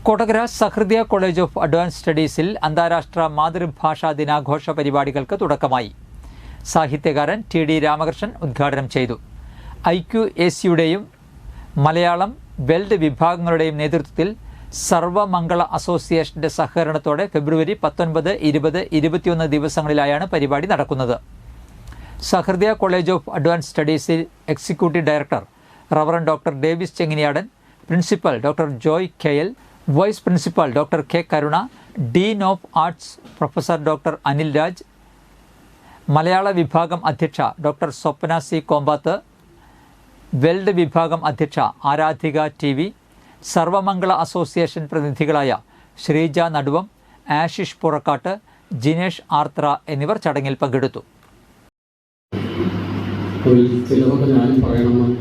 Kodakara Sahrudaya college of advance സ്റ്റഡീസിൽ അന്താരാഷ്ട്ര മാതൃഭാഷാ ദിനാഘോഷ പരിപാടികൾക്ക് തുടക്കമായി. സാഹിത്യകാരൻ ടി.ഡി. രാമകൃഷ്ണൻ ഉദ്ഘാടനം ചെയ്തു. IQAC-യുടെയും മലയാളം വെൽഡ് വിഭാഗങ്ങളുടെയും നേതൃത്വത്തിൽ സർവമംഗള അസോസിയേഷന്റെ സഹകരണത്തോടെ ഫെബ്രുവരി 19, 20, 21 ദിവസങ്ങളിലായാണ് പരിപാടി നടക്കുന്നത്. സഹൃദയ കോളേജ് ഓഫ് അഡ്വാൻസ് സ്റ്റഡീസിൽ executive director reverend doctor Davis Chenginiyadan, principal doctor Joy Kayal, vice principal doctor K Karuna, dean of arts professor doctor Anil Raj, മലയാള വിഭാഗം അധ്യക്ഷ ഡോക്ടർ സ്വപ്ന സി കോമ്പാത്ത്, വെൽഡ് വിഭാഗം അധ്യക്ഷ ആരാധിക TV, സർവമംഗള അസോസിയേഷൻ പ്രതിനിധികളായ ശ്രീജ നടുവം, ആശിഷ് പുറക്കാട്ട്, ജിനേഷ് ആർത്ര എന്നിവർ ചടങ്ങിൽ പങ്കെടുത്തു. ചിലതൊക്കെ ഞാനും പറയണമെന്ന്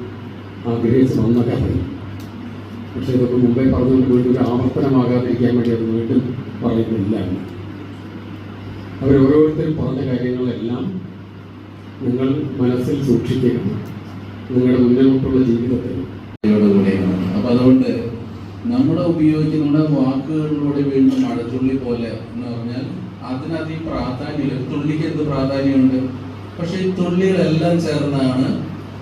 ആഗ്രഹിച്ച് വന്നൊക്കെ പറയും. പക്ഷേ ഇതൊക്കെ മുമ്പേ പറഞ്ഞുകൊണ്ട് വീണ്ടും ഒരു ആവർത്തനമാകാതിരിക്കാൻ വേണ്ടി അത് വീണ്ടും പറയുന്നില്ല. അവരോരോരുത്തരും പറഞ്ഞ കാര്യങ്ങളെല്ലാം നിങ്ങൾ മനസ്സിൽ സൂക്ഷിക്കുക, നിങ്ങളുടെ മുന്നോട്ടുള്ള ജീവിതത്തിൽ. അപ്പം അതുകൊണ്ട് നമ്മുടെ ഉപയോഗിക്കുന്ന വാക്കുകളിലൂടെ വീണ്ടും മഴത്തുള്ളി പോലെ എന്ന് പറഞ്ഞാൽ അതിനധികം പ്രാധാന്യമില്ല. തുള്ളിക്ക് എന്ത് പ്രാധാന്യമുണ്ട്? പക്ഷെ ഈ തുള്ളികളെല്ലാം ചേർന്നാണ്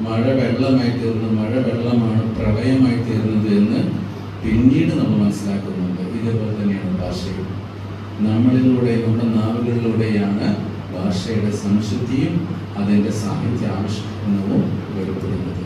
മഴ വെള്ളമായി തീർന്നത്, മഴ വെള്ളമാണ് പ്രളയമായി തീർന്നത് എന്ന് പിന്നീട് നമ്മൾ മനസ്സിലാക്കുന്നുണ്ട്. ഇതേപോലെ തന്നെയാണ് ഭാഷയും. നമ്മളിലൂടെ, നമ്മുടെ നാവുകളിലൂടെയാണ് ഭാഷയുടെ സംശുദ്ധിയും അതിൻ്റെ സാഹിത്യ ആവിഷ്കരണവും വെളിപ്പെടുന്നത്.